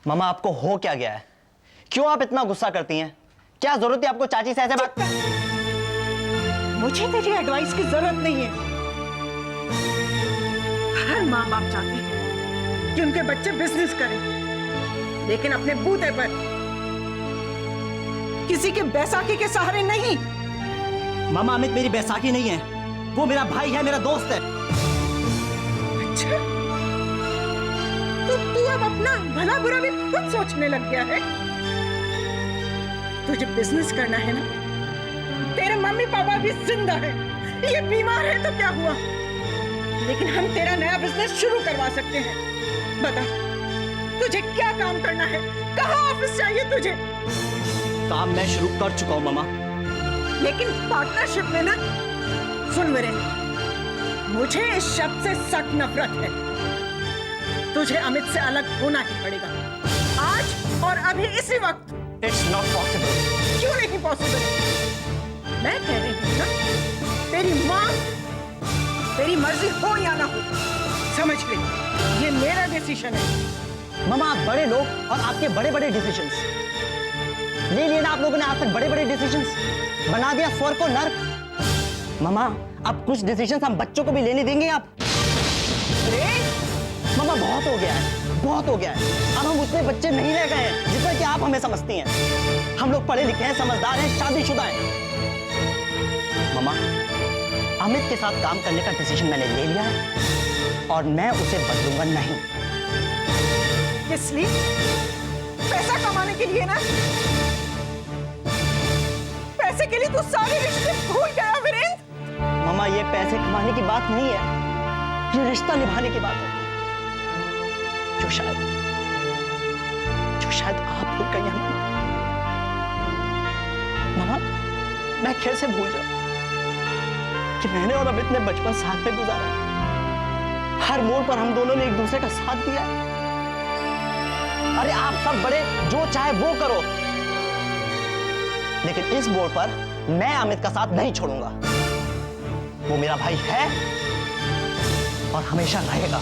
मामा आपको हो क्या गया है? क्यों आप इतना गुस्सा करती हैं? क्या जरूरत है आपको चाची से ऐसे बात? मुझे तेरी एडवाइस की जरूरत नहीं है। हर माँ बाप चाहते हैं कि उनके बच्चे बिजनेस करें, लेकिन अपने बूते पर, किसी के बैसाखी के सहारे नहीं। मामा अमित मेरी बैसाखी नहीं है, वो मेरा भाई है, मेरा दोस्त है। अच्छा, तो तू अब अपना भला बुरा भी खुद सोचने लग गया है। तुझे बिजनेस करना है ना? तेरे मम्मी पापा भी जिंदा है, ये बीमार है तो क्या हुआ, लेकिन हम तेरा नया बिजनेस शुरू करवा सकते हैं। बता, तुझे क्या काम करना है? कहाँ ऑफिस चाहिए तुझे? काम मैं शुरू कर चुका हूँ मामा। लेकिन पार्टनरशिप में ना। सुन वीरेंद्र, मुझे इस शब्द से सख्त नफरत है। तुझे अमित से अलग होना ही पड़ेगा, आज और अभी इसी वक्त। It's not possible. क्यों नहीं पॉसिबल? मैं कह रही हूँ ना, तेरी माँ, तेरी मर्जी हो या ना हो, समझ ले, ये मेरा डिसीजन है। मामा आप बड़े लोग और आपके बड़े बड़े डिसीजंस ले लिए ना आप लोगों ने आज तक। बड़े बड़े डिसीजंस बना दिया स्वर्ग को नर्क। मामा अब कुछ डिसीजंस हम बच्चों को भी लेने देंगे आप? मामा बहुत हो गया है, बहुत हो गया है। अब हम उतने बच्चे नहीं रह गए हैं जितना कि आप हमें समझती हैं। हम लोग पढ़े लिखे हैं, समझदार हैं, शादीशुदा हैं। मामा अमित के साथ काम करने का डिसीजन मैंने ले लिया है और मैं उसे बदलूंगा नहीं। किस लिए? पैसा कमाने के लिए ना? पैसे के लिए तू सारे रिश्ते भूल गया वीरेंद्र। मामा ये पैसे कमाने की बात नहीं है, ये रिश्ता निभाने की बात है, जो शायद आप भूल गई हैं। मामा मैं कैसे भूल जाऊं कि मैंने और अमित ने बचपन साथ में गुजारा। हर मोड़ पर हम दोनों ने एक दूसरे का साथ दिया। अरे आप सब बड़े, जो चाहे वो करो, लेकिन इस मोड़ पर मैं अमित का साथ नहीं छोड़ूंगा। वो मेरा भाई है और हमेशा रहेगा।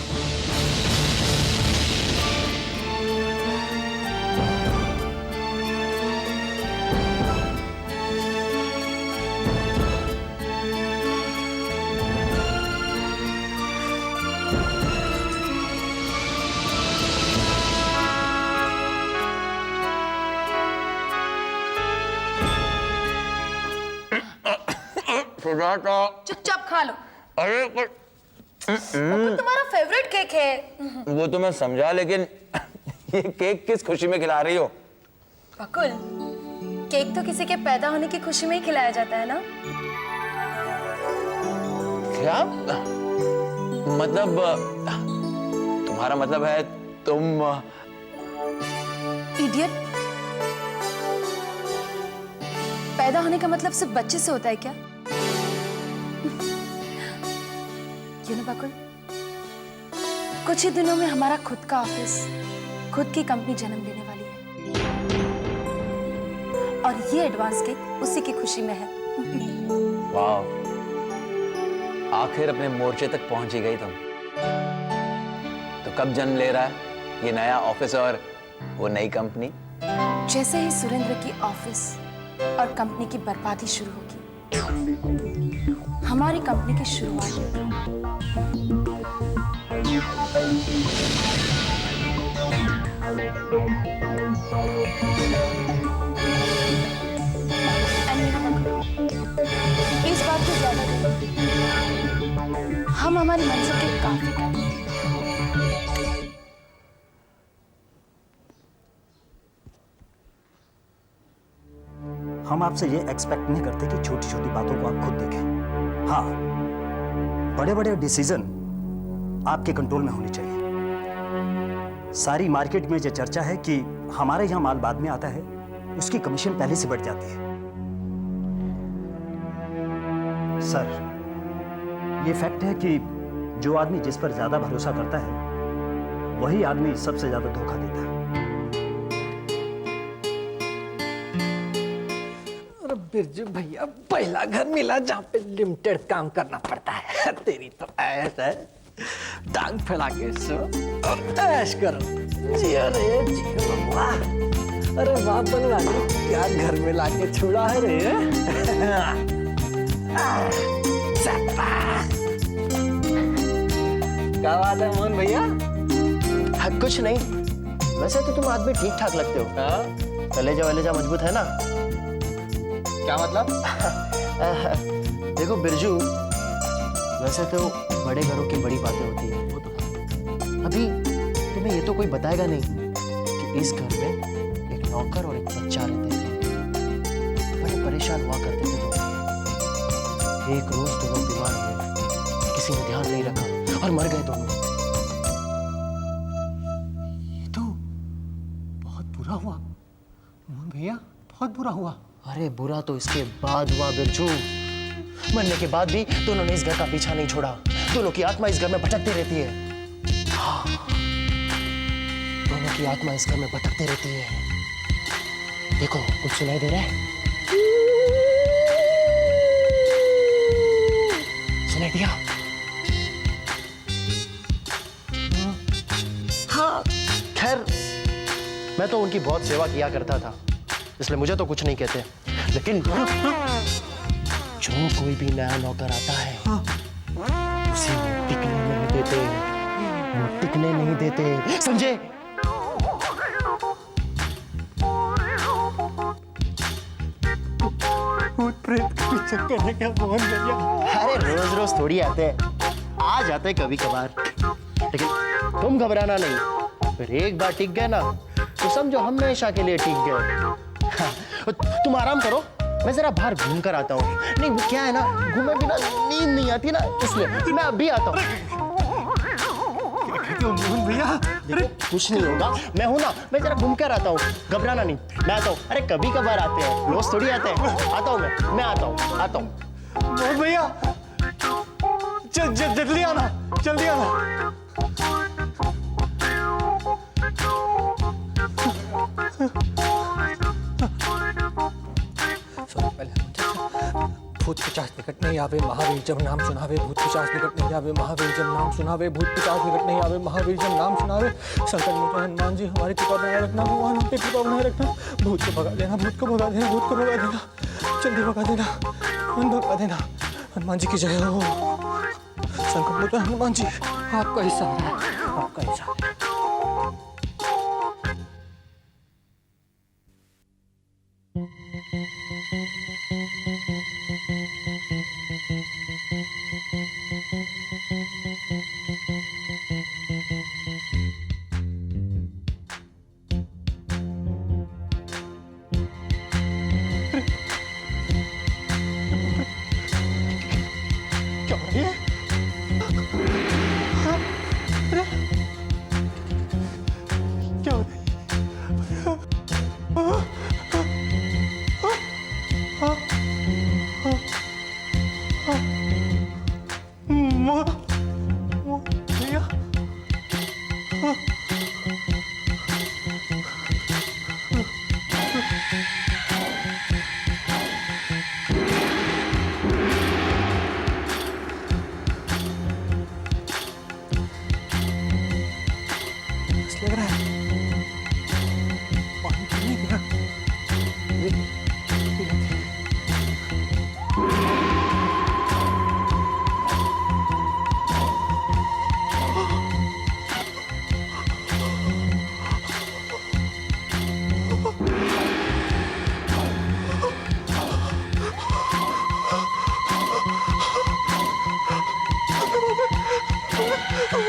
चुपचाप खा लो। अरे बकुल तुम्हारा फेवरेट केक है। वो तो मैं समझा, लेकिन ये केक किस खुशी में खिला रही हो? बकुल, केक तो किसी के पैदा होने की खुशी में ही खिलाया जाता है ना? क्या मतलब? तुम्हारा मतलब है तुम इडियट। पैदा होने का मतलब सिर्फ बच्चे से होता है क्या? क्यों ना बकुल, कुछ ही दिनों में हमारा खुद का ऑफिस, खुद की कंपनी जन्म लेने वाली है और ये एडवांस केक उसी की खुशी में है। वाह, आखिर अपने मोर्चे तक पहुंच ही गई तुम। तो कब जन्म ले रहा है ये नया ऑफिस और वो नई कंपनी? जैसे ही सुरेंद्र की ऑफिस और कंपनी की बर्बादी शुरू होगी, हमारी कंपनी की शुरुआत होगी। इस बात को ज्यादा नहीं, हम हमारी मंजिल के काफी करीब हैं। हम आपसे ये एक्सपेक्ट नहीं करते कि छोटी छोटी बातों को आप खुद देखें। हाँ, बड़े बड़े डिसीजन आपके कंट्रोल में होने चाहिए। सारी मार्केट में ये चर्चा है कि हमारे यहाँ माल बाद में आता है, उसकी कमीशन पहले से बढ़ जाती है। सर, ये फैक्ट है कि जो आदमी जिस पर ज्यादा भरोसा करता है वही आदमी सबसे ज्यादा धोखा देता है। बिरजू भैया, पहला घर मिला जहाँ पे लिमिटेड काम करना पड़ता है। तेरी तो ऐसा है। टांग फैला के सो और ऐश करो। जियो रे जियो बाबा। अरे बाप बनवा ने क्या घर में लाके छोड़ा है रे। क्या बात है मोहन भैया? हाँ, कुछ नहीं, वैसे तो तुम आदमी ठीक ठाक लगते हो। कलेजा वलेजा मजबूत है ना? क्या मतलब? देखो बिरजू, वैसे तो बड़े घरों की बड़ी बातें होती हैं, वो तो है। अभी तुम्हें ये तो कोई बताएगा नहीं कि इस घर में एक नौकर और एक बच्चा रहते थे। बड़े परेशान हुआ करते थे दोनों। एक रोज दोनों बीमार हुए, किसी ने ध्यान नहीं रखा और मर गए दोनों। ये तो बहुत बुरा हुआ मोहन भैया, बहुत बुरा हुआ। अरे बुरा तो इसके बाद हुआ बिरजू। मरने के बाद भी दोनों ने इस घर का पीछा नहीं छोड़ा। दोनों की आत्मा इस घर में भटकती रहती है। हाँ, दोनों की आत्मा इस घर में भटकती रहती है। देखो, कुछ सुनाई दे रहा है? सुनाई दिया? हाँ, खैर मैं तो उनकी बहुत सेवा किया करता था, इसलिए मुझे तो कुछ नहीं कहते। लेकिन जो कोई भी नया नौकर आता है उसे वो टिकने नहीं देते, वो टिकने नहीं देते, समझे? भूत प्रेत के पीछे करने का मोहन भैया। अरे रोज रोज थोड़ी आते हैं, आ जाते हैं कभी कभार। लेकिन तुम घबराना नहीं, फिर एक बार टिक गए ना तो समझो हमेशा के लिए टिक गए। हाँ, तुम आराम करो, मैं जरा बाहर घूम कर आता हूँ। नहीं वो क्या है ना, घूमे बिना नींद नहीं आती ना, इसलिए मैं अभी आता हूँ। मोहन भैया देखो कुछ नहीं होगा, मैं हूं ना, मैं जरा घूम कर आता हूँ, घबराना नहीं, मैं आता हूँ। अरे कभी कभार आते हैं, रोज थोड़ी आते हैं। आता हूँ मैं आता हूँ। मोहन भैया जल्दी आना, जल्दी आना। भूत पिशाच निकट नहीं आवे महावीर जब नाम सुनावे। भूत पिशाच निकट नहीं आवे महावीर जब नाम सुनावे। भूत पिशाच निकट नहीं आवे महावीर जब नाम सुनावे। संकट मोचन हनुमान जी हमारी कृपा बनाए रखना, भगवान हम पे कृपा बनाए रखना। भूत को भगा देना, भूत को भगा देना, भूत को भगा देना, जल्दी भगा देना, भगा देना। हनुमान जी की जय हो। संकट मोचन हनुमान जी, आपका हिस्सा है, आपका हिस्सा। क्या हो रही है? क्या हो रही भैया? लग रहा है पानी तो नहीं गिरा। Come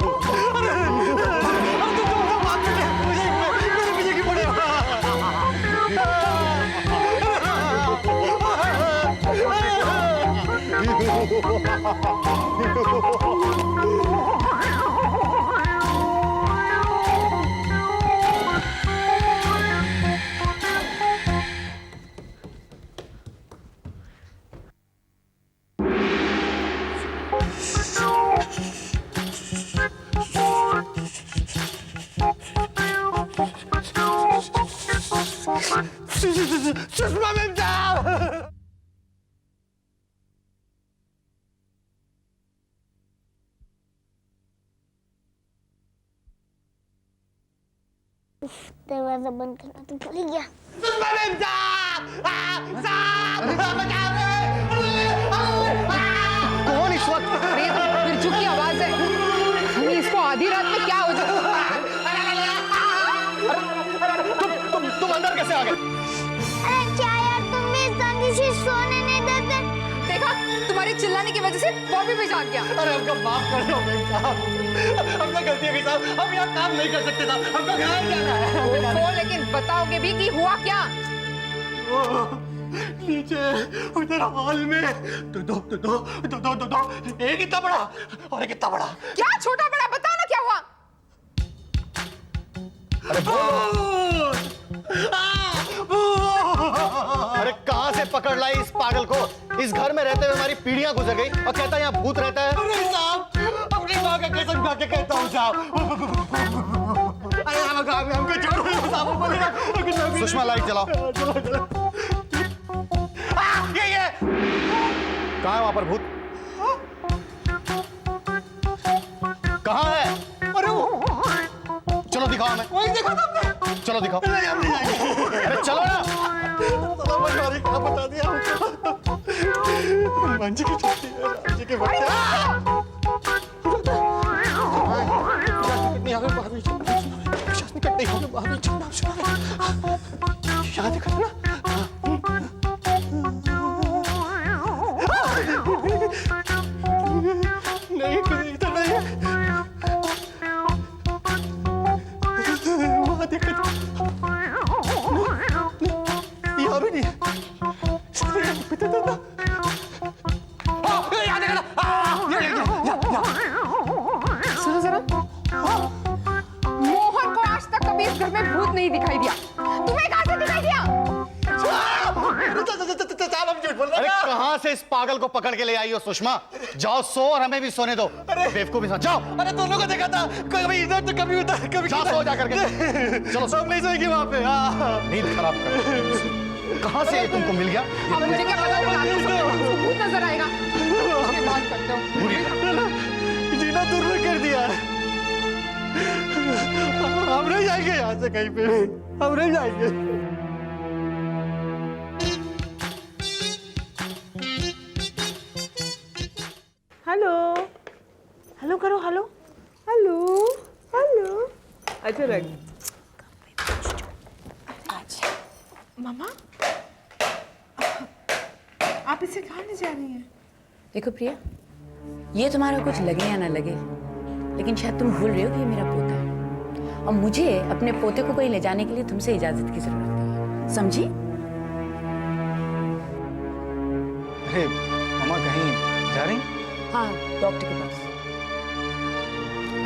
on, सुषमा मैम साहब, दरवाजा बंद करना तो भूल ही गया। सुषमा मैम साहब, साहब बचाओ रे। कौन इस वक्त? अरे ये तो बिरजू की आवाज है। हमें इसको आधी रात में क्या हो जाए? तुम अंदर कैसे आ गए? अरे क्या यार, तुम भी संधि से सोने नहीं देते। देखा, तुम्हारी चिल्लाने की वजह से बॉबी भी जाग गया। अरे हमको माफ कर दो मैम साहब, हमसे गलती हो गई साहब, हम यहाँ काम नहीं कर सकते साहब, हमको घर जाना है। वो लेकिन बताओगे भी कि हुआ क्या? नीचे उधर हॉल में दो एक इतना बड़ा और एक इतना बड़ा। क्या छोटा बड़ा? बताओ ना क्या हुआ? अरे कहाँ से पकड़ लाई इस पागल को? इस घर में रहते हुए हमारी पीढ़ियां गुजर गई और कहता है यहाँ भूत रहता है। अरे साहब, अपनी माँ का कसम खा के कहता हूँ साहब। अरे हमको छोड़ो साहब। सुषमा लाइट जलाओ। ये कहाँ है वहां पर भूत? कहाँ है? अरे वो चलो दिखाओ हमें। वही देखो तुमने। चलो दिखाओ। नहीं हम नहीं जाएंगे। अरे चलो ना। क्या बता दिया मंजी की छुट्टी है, मंजी के बच्चे नहीं आवे भाभी जी, विश्वास नहीं करते हैं भाभी जी, नाम सुना शादी करना। नहीं कभी इधर नहीं है, वहाँ देखो यहाँ भी नहीं है। सुनो जरा, मोहन को आज तक कभी इस घर में भूत नहीं दिखाई दिया। तुम्हें कहाँ से दिखाई दिया? अरे कहाँ से इस पागल को पकड़ के ले आई हो सुषमा? जाओ सो और हमें भी सोने दो। बेवकूफ इंसान, जाओ। अरे दोनों को देखा था, कभी इधर तो कभी उधर, कभी जाओ सो जा करके। चलो सब नहीं सोएगी वहाँ पे। नींद खराब कर। कहाँ से तुमको मिल गया? अब मुझे क्या पता, उसको भूत नजर आएगा। उसके बाद करते हो। जीना दुर्लभ कर दिया। हम नहीं जाएंगे यहाँ से कहीं पे, हम नहीं जाएंगे। हेलो हेलो करो, हेलो हेलो हेलो। अच्छा लग। मामा, आप इसे कहाँ ले जा रही हैं? देखो प्रिया, ये तुम्हारा कुछ लगे या ना लगे, लेकिन शायद तुम भूल रहे हो कि ये मेरा पोता है और मुझे अपने पोते को कहीं ले जाने के लिए तुमसे इजाजत की जरूरत है, समझी? अरे मामा कहीं जा रही? हाँ, डॉक्टर के पास।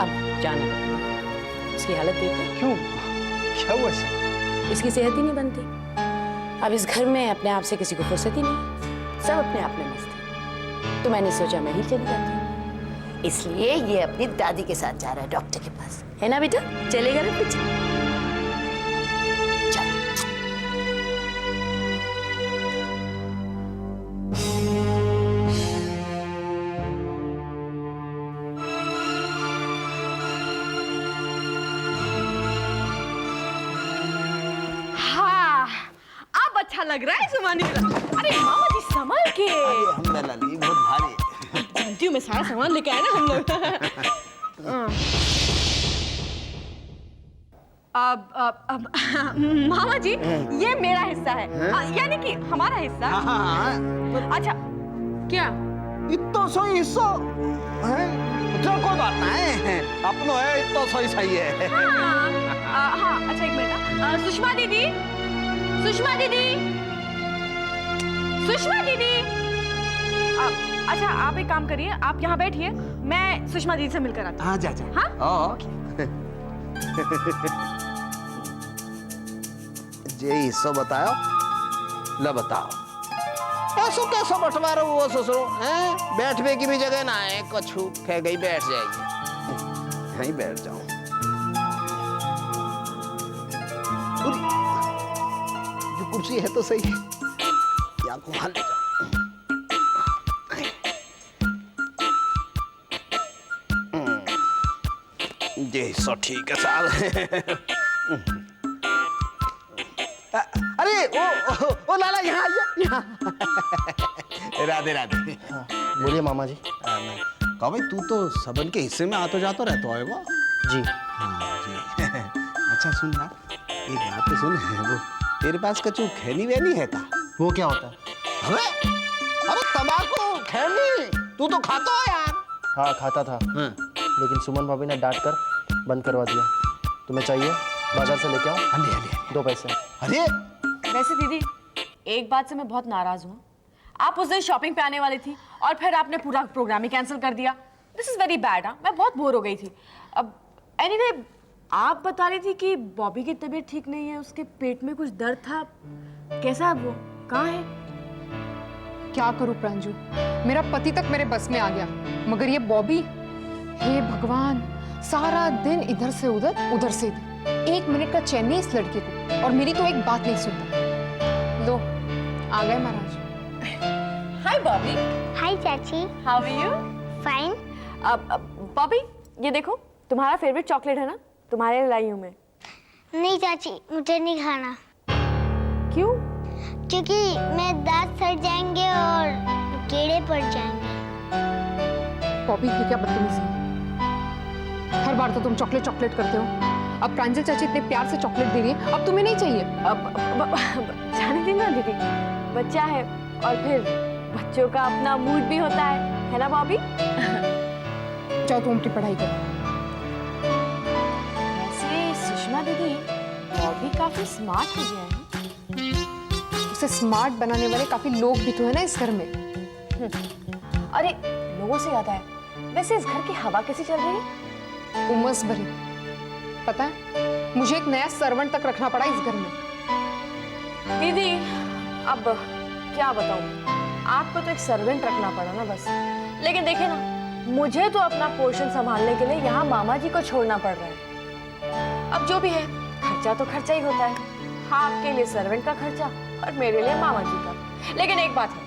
अब जाने दो, इसकी हालत देखो। क्यों, क्या हुआ इसे? इसकी सेहत ही नहीं बनती। अब इस घर में अपने आप से किसी को फुर्सत ही नहीं, सब अपने आप में मस्त है। तो मैंने सोचा मैं ही चली जाती हूँ, इसलिए ये अपनी दादी के साथ जा रहा है डॉक्टर के पास, है ना बेटा? चलेगा ना पीछे? चल। अच्छा लग रहा है जुमानी। अरे मामा जी संभल के। लली बहुत भारी। जानती हूँ मैं, सारा सामान लेके आए ना हम लोग। अब मामा जी ये मेरा हिस्सा है, यानी कि हमारा हिस्सा। अच्छा क्या इतना सही हिस्सा है? उतना कोई बात नहीं है, अपनो है, इतना सही सही है। हाँ अच्छा एक मिनट। सुषमा दीदी, सुषमा दीदी, सुषमा दीदी, अच्छा आप एक काम करिए, आप यहाँ बैठिए, मैं सुषमा दीदी से मिलकर आती हूँ। हाँ जा जा। हाँ? जे हिस्सो बताओ। ल बताओ ऐसो कैसा बंटवारा हुआ ससुरो हैं? बैठने की भी जगह ना है, कछु कह गई बैठ जाएगी, यहीं बैठ जाऊं। जो कुर्सी है तो सही, या को वहां ले जाओ। ये सो ठीक है साहब। अरे ओ लाला यहाँ आइए, यहाँ। राधे राधे। बोलिए मामा जी। कहो भाई तू तो सबन के हिस्से में आतो जातो रहता है वो। जी। हाँ जी। अच्छा सुन ना, एक बात तो सुन, वो तेरे पास कछु खैनी वैनी है का? वो क्या होता है? अरे तंबाकू खैनी तू तो खाता है यार। हाँ खाता था, लेकिन सुमन भाभी ने डांट कर बंद करवा दिया। तुम्हें चाहिए? बाजार से लेके आओ। अरे 2 पैसे। अरे वैसे दीदी एक बात से मैं बहुत नाराज हूँ। आप उस दिन शॉपिंग पे आने वाली थी और फिर आपने पूरा प्रोग्राम ही कैंसिल कर दिया। This is very bad. मैं बहुत बोर हो गई थी। अब एनीवे आप बता रही थी कि बॉबी की तबीयत ठीक नहीं है, उसके पेट में कुछ दर्द था। कैसा है वो, कहाँ है? क्या करूं प्रांजू, मेरा पति तक मेरे बस में आ गया, मगर ये बॉबी, हे भगवान, सारा दिन इधर से उधर उधर से इधर, 1 मिनट का चैन नहीं इस लड़के को, और मेरी तो एक बात नहीं सुनता। लो आ गए महाराज। हाय बॉबी। हाय चाची। How are you? Fine. Bobby ये देखो, तुम्हारा फेवरेट चॉकलेट है ना, तुम्हारे लिए लाई हूँ मैं। नहीं चाची, मुझे नहीं खाना। क्यों? क्योंकि मेरे दांत सड़ जाएंगे और कीड़े पड़ जाएंगे। बॉबी ये क्या बदतमीजी है? हर बार तो तुम चॉकलेट चॉकलेट करते हो। अब प्रांजल चाची इतने प्यार से चॉकलेट दे रही है, अब तुम्हें नहीं चाहिए? जाने देना दीदी, बच्चा है और फिर बच्चों का अपना मूड भी होता है ना बॉबी? जाओ तुम अपनी पढ़ाई करो। वैसे सुषमा दीदी बॉबी काफी स्मार्ट हो गया है। उसे स्मार्ट बनाने वाले काफी लोग भी तो है ना इस घर में। अरे लोगों से याद है, वैसे इस घर की हवा कैसी चल रही है? उमस भरी। पता है, मुझे एक नया सर्वेंट तक रखना पड़ा इस घर में। दीदी अब क्या बताऊं, आपको तो एक सर्वेंट रखना पड़ा ना बस। लेकिन देखिए ना, मुझे तो अपना पोर्शन संभालने के लिए यहाँ मामा जी को छोड़ना पड़ रहा है। अब जो भी है, खर्चा तो खर्चा ही होता है। हाँ, आपके लिए सर्वेंट का खर्चा और मेरे लिए मामा जी का। लेकिन एक बात है,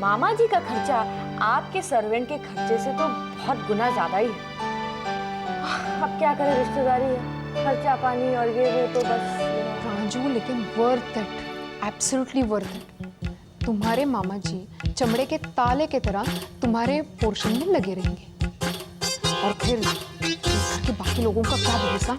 मामा जी का खर्चा आपके सर्वेंट के खर्चे से तो बहुत गुना ज्यादा ही है। अब क्या करें, रिश्तेदारी है, खर्चा पानी और ये वो तो बस। राजू लेकिन worth it, absolutely worth it. तुम्हारे मामा जी चमड़े के ताले के तरह तुम्हारे पोर्शन में लगे रहेंगे, और फिर घर के बाकी लोगों का क्या भरोसा।